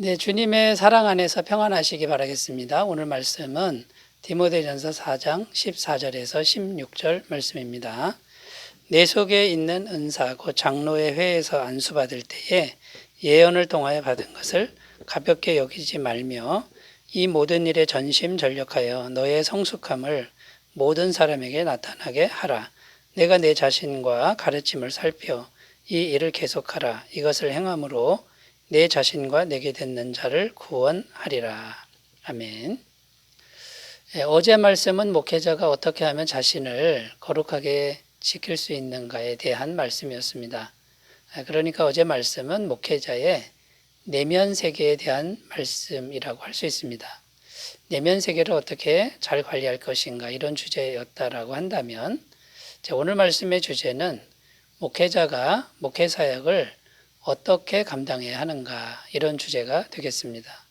네, 주님의 사랑 안에서 평안하시기 바라겠습니다. 오늘 말씀은 디모데전서 4장 14절에서 16절 말씀입니다. 내 속에 있는 은사 곧 장로의 회에서 안수받을 때에 예언을 통하여 받은 것을 가볍게 여기지 말며 이 모든 일에 전심전력하여 너의 성숙함을 모든 사람에게 나타나게 하라. 내가 내 자신과 가르침을 살펴 이 일을 계속하라. 이것을 행함으로 내 자신과 내게 듣는 자를 구원하리라. 아멘. 어제 말씀은 목회자가 어떻게 하면 자신을 거룩하게 지킬 수 있는가에 대한 말씀이었습니다. 그러니까 어제 말씀은 목회자의 내면 세계에 대한 말씀이라고 할 수 있습니다. 내면 세계를 어떻게 잘 관리할 것인가 이런 주제였다라고 한다면 오늘 말씀의 주제는 목회자가 목회 사역을 어떻게 감당해야 하는가 이런 주제가 되겠습니다.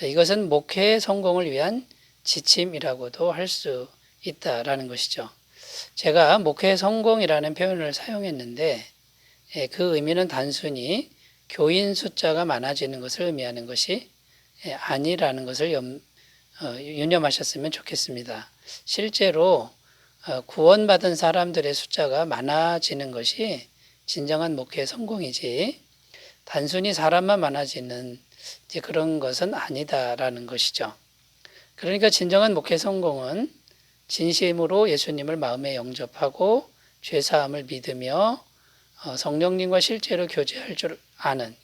이것은 목회의 성공을 위한 지침이라고도 할 수 있다라는 것이죠. 제가 목회의 성공이라는 표현을 사용했는데 그 의미는 단순히 교인 숫자가 많아지는 것을 의미하는 것이 아니라는 것을 유념하셨으면 좋겠습니다. 실제로 구원받은 사람들의 숫자가 많아지는 것이 진정한 목회의 성공이지 단순히 사람만 많아지는 그런 것은 아니다라는 것이죠. 그러니까 진정한 목회 성공은 진심으로 예수님을 마음에 영접하고 죄사함을 믿으며 성령님과 실제로 교제할 줄 아는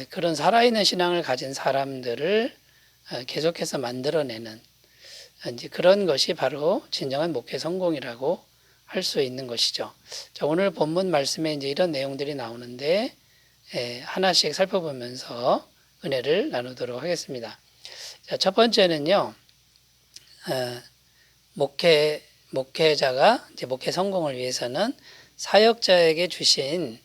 그런 살아있는 신앙을 가진 사람들을 계속해서 만들어내는 그런 것이 바로 진정한 목회 성공이라고 할 수 있는 것이죠. 자, 오늘 본문 말씀에 이제 이런 내용들이 나오는데 하나씩 살펴보면서 은혜를 나누도록 하겠습니다. 자, 첫 번째는요, 목회자가 이제 목회 성공을 위해서는 사역자에게 주신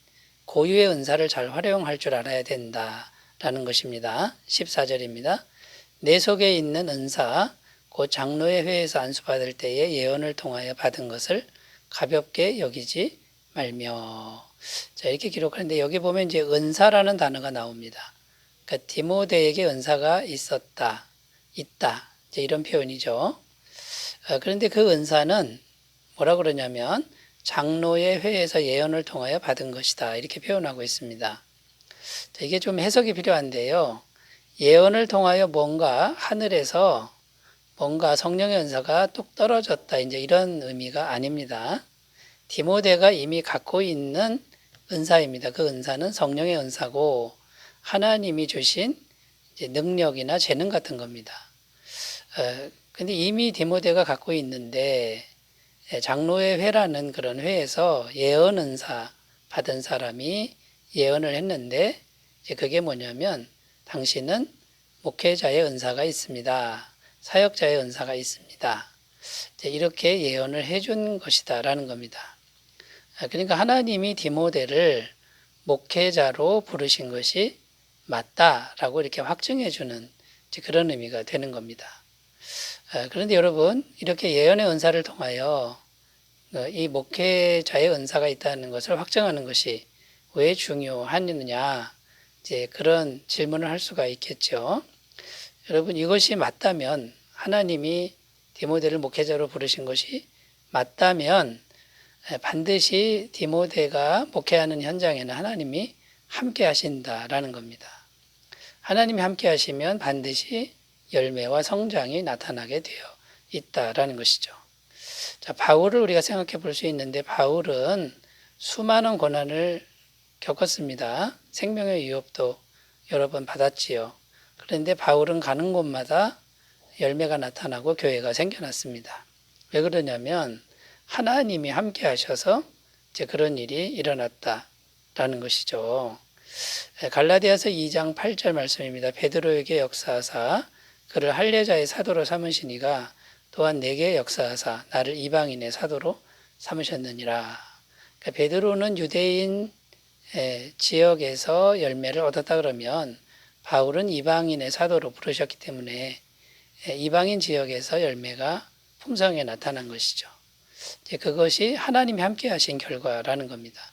고유의 은사를 잘 활용할 줄 알아야 된다라는 것입니다. 14절입니다. 내 속에 있는 은사, 곧 장로의 회에서 안수받을 때에 예언을 통하여 받은 것을 가볍게 여기지 말며. 자, 이렇게 기록하는데 여기 보면 이제 은사라는 단어가 나옵니다. 그러니까 디모데에게 은사가 있다. 이제 이런 표현이죠. 그런데 그 은사는 뭐라 그러냐면 장로의 회에서 예언을 통하여 받은 것이다. 이렇게 표현하고 있습니다. 자, 이게 좀 해석이 필요한데요. 예언을 통하여 뭔가 하늘에서 뭔가 성령의 은사가 뚝 떨어졌다. 이제 이런 의미가 아닙니다. 디모데가 이미 갖고 있는 은사입니다. 그 은사는 성령의 은사고 하나님이 주신 이제 능력이나 재능 같은 겁니다. 근데 이미 디모데가 갖고 있는데 장로의 회라는 그런 회에서 예언 은사 받은 사람이 예언을 했는데 이제 그게 뭐냐면 당신은 목회자의 은사가 있습니다. 사역자의 은사가 있습니다. 이렇게 예언을 해준 것이다라는 겁니다. 그러니까 하나님이 디모데를 목회자로 부르신 것이 맞다라고 이렇게 확증해주는 그런 의미가 되는 겁니다. 그런데 여러분, 이렇게 예언의 은사를 통하여 이 목회자의 은사가 있다는 것을 확증하는 것이 왜 중요하느냐, 이제 그런 질문을 할 수가 있겠죠. 여러분, 이것이 맞다면 하나님이 디모데를 목회자로 부르신 것이 맞다면 반드시 디모데가 목회하는 현장에는 하나님이 함께 하신다라는 겁니다. 하나님이 함께 하시면 반드시 열매와 성장이 나타나게 되어 있다라는 것이죠. 자, 바울을 우리가 생각해 볼 수 있는데 바울은 수많은 고난을 겪었습니다. 생명의 위협도 여러 번 받았지요. 그런데 바울은 가는 곳마다 열매가 나타나고 교회가 생겨났습니다. 왜 그러냐면 하나님이 함께 하셔서 이제 그런 일이 일어났다라는 것이죠. 갈라디아서 2장 8절 말씀입니다. 베드로에게 역사하사 그를 할례자의 사도로 삼으시니가 또한 내게 역사하사 나를 이방인의 사도로 삼으셨느니라. 그러니까 베드로는 유대인 지역에서 열매를 얻었다 그러면 바울은 이방인의 사도로 부르셨기 때문에 이방인 지역에서 열매가 풍성하게 나타난 것이죠. 그것이 하나님이 함께 하신 결과라는 겁니다.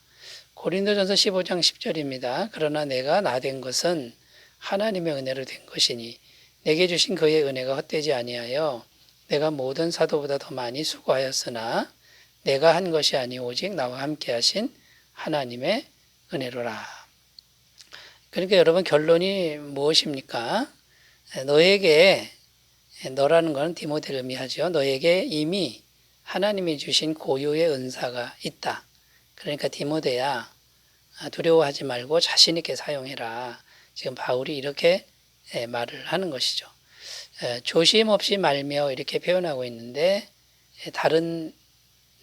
고린도전서 15장 10절입니다. 그러나 내가 나된 것은 하나님의 은혜로 된 것이니 내게 주신 그의 은혜가 헛되지 아니하여 내가 모든 사도보다 더 많이 수고하였으나 내가 한 것이 아니 오직 나와 함께 하신 하나님의 은혜로라. 그러니까 여러분 결론이 무엇입니까? 너에게, 너라는 것은 디모데를 의미하죠. 너에게 이미 하나님이 주신 고유의 은사가 있다. 그러니까 디모데야, 두려워하지 말고 자신 있게 사용해라. 지금 바울이 이렇게 말을 하는 것이죠. 조심 없이 말며 이렇게 표현하고 있는데 다른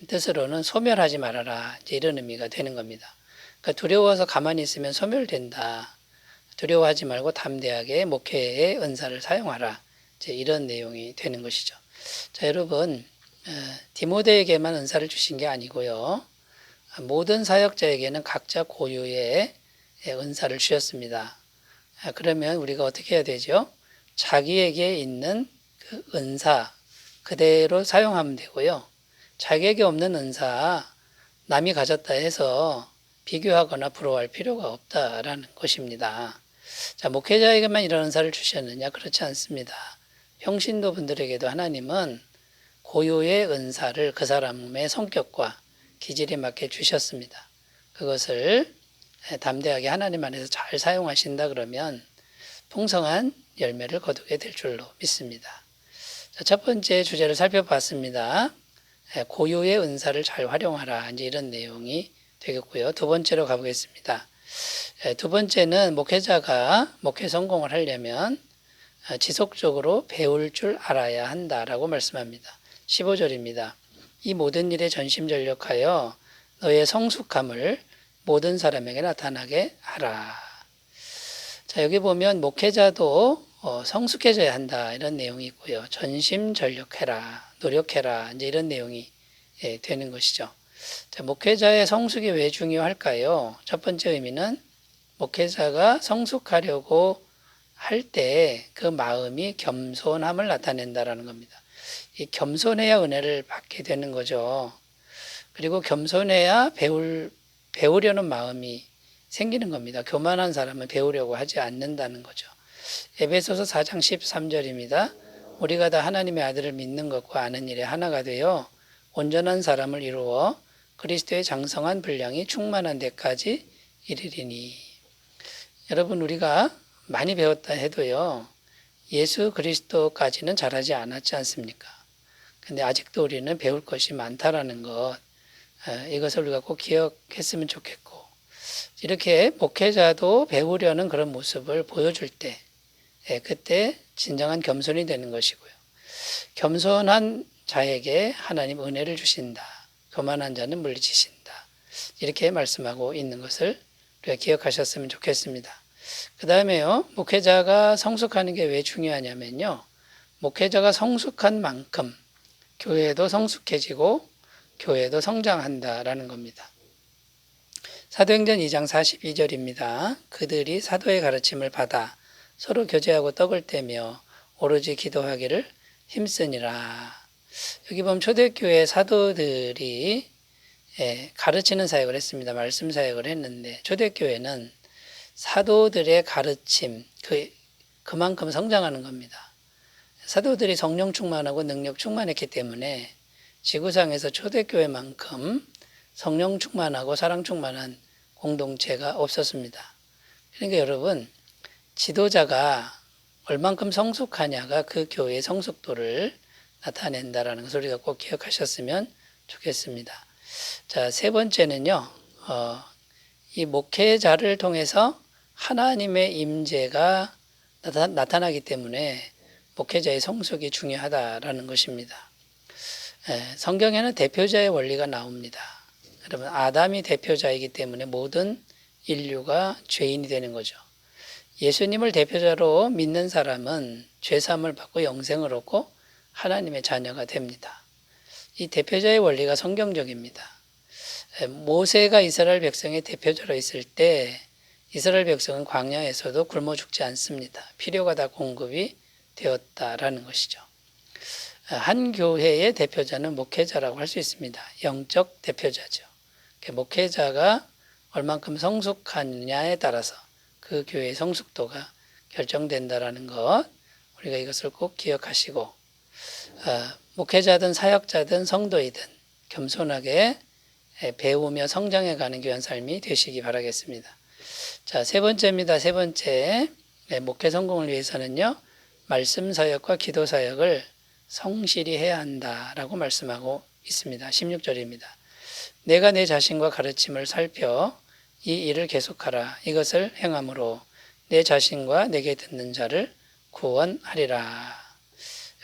뜻으로는 소멸하지 말아라. 이제 이런 의미가 되는 겁니다. 그러니까 두려워서 가만히 있으면 소멸된다. 두려워하지 말고 담대하게 목회의 은사를 사용하라. 이제 이런 내용이 되는 것이죠. 자, 여러분, 디모데에게만 은사를 주신 게 아니고요. 모든 사역자에게는 각자 고유의 은사를 주셨습니다. 그러면 우리가 어떻게 해야 되죠? 자기에게 있는 그 은사 그대로 사용하면 되고요. 자기에게 없는 은사 남이 가졌다 해서 비교하거나 부러워할 필요가 없다라는 것입니다. 자, 목회자에게만 이런 은사를 주셨느냐? 그렇지 않습니다. 평신도 분들에게도 하나님은 고유의 은사를 그 사람의 성격과 기질에 맞게 주셨습니다. 그것을 담대하게 하나님 안에서 잘 사용하신다 그러면 풍성한 열매를 거두게 될 줄로 믿습니다. 자, 첫 번째 주제를 살펴봤습니다. 고유의 은사를 잘 활용하라. 이제 이런 내용이 되겠고요. 두 번째로 가보겠습니다. 두 번째는 목회자가 목회 성공을 하려면 지속적으로 배울 줄 알아야 한다라고 말씀합니다. 15절입니다. 이 모든 일에 전심전력하여 너의 성숙함을 모든 사람에게 나타나게 하라. 자, 여기 보면 목회자도 성숙해져야 한다 이런 내용이 있고요. 전심전력해라, 노력해라 이제 이런 내용이 되는 것이죠. 자, 목회자의 성숙이 왜 중요할까요? 첫 번째 의미는 목회자가 성숙하려고 할 때 그 마음이 겸손함을 나타낸다라는 겁니다. 이 겸손해야 은혜를 받게 되는 거죠. 그리고 겸손해야 배우려는 마음이 생기는 겁니다. 교만한 사람은 배우려고 하지 않는다는 거죠. 에베소서 4장 13절입니다. 우리가 다 하나님의 아들을 믿는 것과 아는 일에 하나가 되어 온전한 사람을 이루어 그리스도의 장성한 분량이 충만한 데까지 이르리니. 여러분, 우리가 많이 배웠다 해도요, 예수 그리스도까지는 잘하지 않았지 않습니까? 근데 아직도 우리는 배울 것이 많다라는 것, 이것을 우리가 꼭 기억했으면 좋겠고, 이렇게 목회자도 배우려는 그런 모습을 보여줄 때, 그때 진정한 겸손이 되는 것이고요. 겸손한 자에게 하나님 은혜를 주신다. 교만한 자는 물리치신다. 이렇게 말씀하고 있는 것을 우리가 기억하셨으면 좋겠습니다. 그 다음에요, 목회자가 성숙하는 게 왜 중요하냐면요, 목회자가 성숙한 만큼 교회도 성숙해지고 교회도 성장한다라는 겁니다. 사도행전 2장 42절입니다. 그들이 사도의 가르침을 받아 서로 교제하고 떡을 떼며 오로지 기도하기를 힘쓰니라. 여기 보면 초대교회 사도들이 가르치는 사역을 했습니다. 말씀 사역을 했는데 초대교회는 사도들의 가르침, 그만큼 성장하는 겁니다. 사도들이 성령 충만하고 능력 충만했기 때문에 지구상에서 초대교회만큼 성령 충만하고 사랑 충만한 공동체가 없었습니다. 그러니까 여러분, 지도자가 얼만큼 성숙하냐가 그 교회의 성숙도를 나타낸다라는 것을 우리가 꼭 기억하셨으면 좋겠습니다. 자, 세 번째는요, 이 목회자를 통해서 하나님의 임재가 나타나기 때문에 목회자의 성숙이 중요하다라는 것입니다. 성경에는 대표자의 원리가 나옵니다. 여러분, 아담이 대표자이기 때문에 모든 인류가 죄인이 되는 거죠. 예수님을 대표자로 믿는 사람은 죄사함을 받고 영생을 얻고 하나님의 자녀가 됩니다. 이 대표자의 원리가 성경적입니다. 모세가 이스라엘 백성의 대표자로 있을 때 이스라엘 백성은 광야에서도 굶어 죽지 않습니다. 필요가 다 공급이 되었다라는 것이죠. 한 교회의 대표자는 목회자라고 할 수 있습니다. 영적 대표자죠. 목회자가 얼만큼 성숙하느냐에 따라서 그 교회의 성숙도가 결정된다라는 것, 우리가 이것을 꼭 기억하시고, 목회자든 사역자든 성도이든 겸손하게 배우며 성장해가는 교회한 삶이 되시기 바라겠습니다. 자, 세 번째입니다. 세 번째, 목회 성공을 위해서는요, 말씀 사역과 기도 사역을 성실히 해야 한다라고 말씀하고 있습니다. 16절입니다. 내가 내 자신과 가르침을 살펴 이 일을 계속하라. 이것을 행함으로 내 자신과 내게 듣는 자를 구원하리라.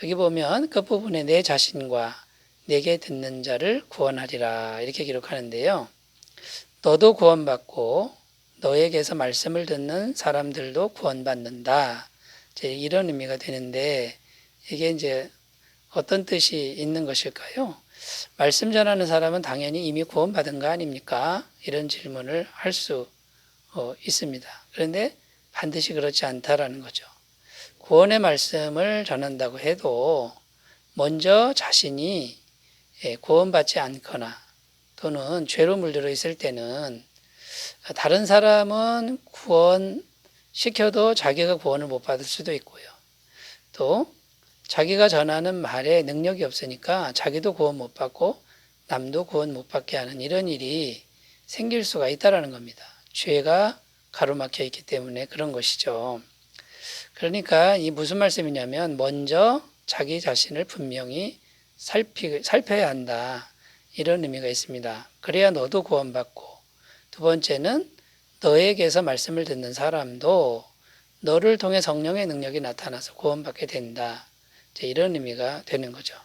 여기 보면 끝부분에 내 자신과 내게 듣는 자를 구원하리라 이렇게 기록하는데요. 너도 구원받고 너에게서 말씀을 듣는 사람들도 구원받는다. 이제 이런 의미가 되는데 이게 이제 어떤 뜻이 있는 것일까요? 말씀 전하는 사람은 당연히 이미 구원받은 거 아닙니까? 이런 질문을 할 수 있습니다. 그런데 반드시 그렇지 않다라는 거죠. 구원의 말씀을 전한다고 해도 먼저 자신이 구원받지 않거나 또는 죄로 물들어 있을 때는 다른 사람은 구원시켜도 자기가 구원을 못 받을 수도 있고요. 또 자기가 전하는 말에 능력이 없으니까 자기도 구원 못 받고 남도 구원 못 받게 하는 이런 일이 생길 수가 있다는 겁니다. 죄가 가로막혀 있기 때문에 그런 것이죠. 그러니까 이 무슨 말씀이냐면 먼저 자기 자신을 분명히 살펴야 한다. 이런 의미가 있습니다. 그래야 너도 구원받고 두 번째는 너에게서 말씀을 듣는 사람도 너를 통해 성령의 능력이 나타나서 구원받게 된다. 이런 의미가 되는 거죠.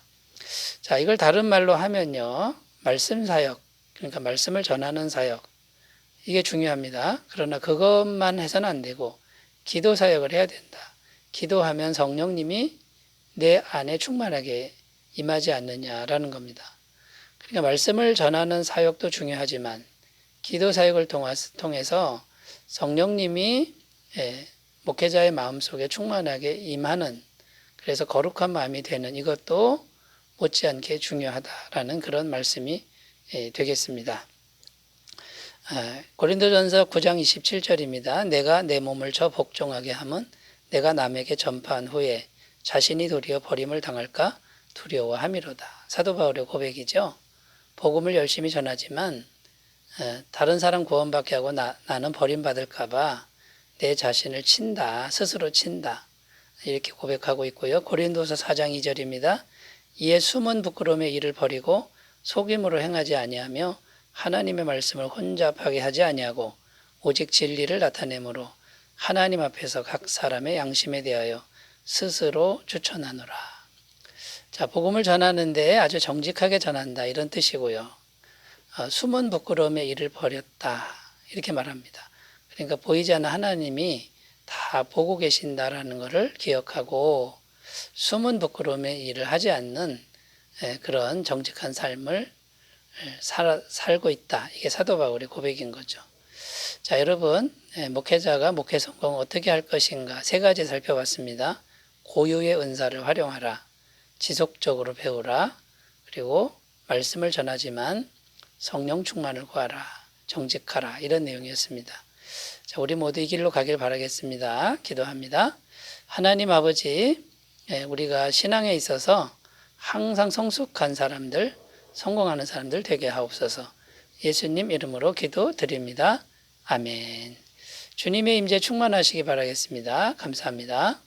자, 이걸 다른 말로 하면요. 말씀 사역, 그러니까 말씀을 전하는 사역. 이게 중요합니다. 그러나 그것만 해서는 안 되고 기도 사역을 해야 된다. 기도하면 성령님이 내 안에 충만하게 임하지 않느냐라는 겁니다. 그러니까 말씀을 전하는 사역도 중요하지만 기도 사역을 통해서 성령님이 목회자의 마음속에 충만하게 임하는 그래서 거룩한 마음이 되는 이것도 못지않게 중요하다라는 그런 말씀이 되겠습니다. 고린도전서 9장 27절입니다. 내가 내 몸을 저 복종하게 함은 내가 남에게 전파한 후에 자신이 도리어 버림을 당할까 두려워함이로다. 사도 바울의 고백이죠. 복음을 열심히 전하지만 다른 사람 구원받게 하고 나는 버림받을까 봐 내 자신을 친다. 스스로 친다. 이렇게 고백하고 있고요. 고린도서 4장 2절입니다. 이에 숨은 부끄러움의 일을 버리고 속임으로 행하지 아니하며 하나님의 말씀을 혼잡하게 하지 아니하고 오직 진리를 나타내므로 하나님 앞에서 각 사람의 양심에 대하여 스스로 추천하노라. 자, 복음을 전하는데 아주 정직하게 전한다 이런 뜻이고요. 숨은 부끄러움의 일을 버렸다 이렇게 말합니다. 그러니까 보이지 않는 하나님이 다 보고 계신다라는 것을 기억하고 숨은 부끄러움의 일을 하지 않는 그런 정직한 삶을 살고 있다. 이게 사도 바울의 고백인 거죠. 자, 여러분, 목회자가 목회 성공을 어떻게 할 것인가 세 가지 살펴봤습니다. 고유의 은사를 활용하라. 지속적으로 배우라. 그리고 말씀을 전하지만 성령 충만을 구하라. 정직하라. 이런 내용이었습니다. 자, 우리 모두 이 길로 가길 바라겠습니다. 기도합니다. 하나님 아버지, 우리가 신앙에 있어서 항상 성숙한 사람들, 성공하는 사람들 되게 하옵소서. 예수님 이름으로 기도드립니다. 아멘. 주님의 임재 충만하시기 바라겠습니다. 감사합니다.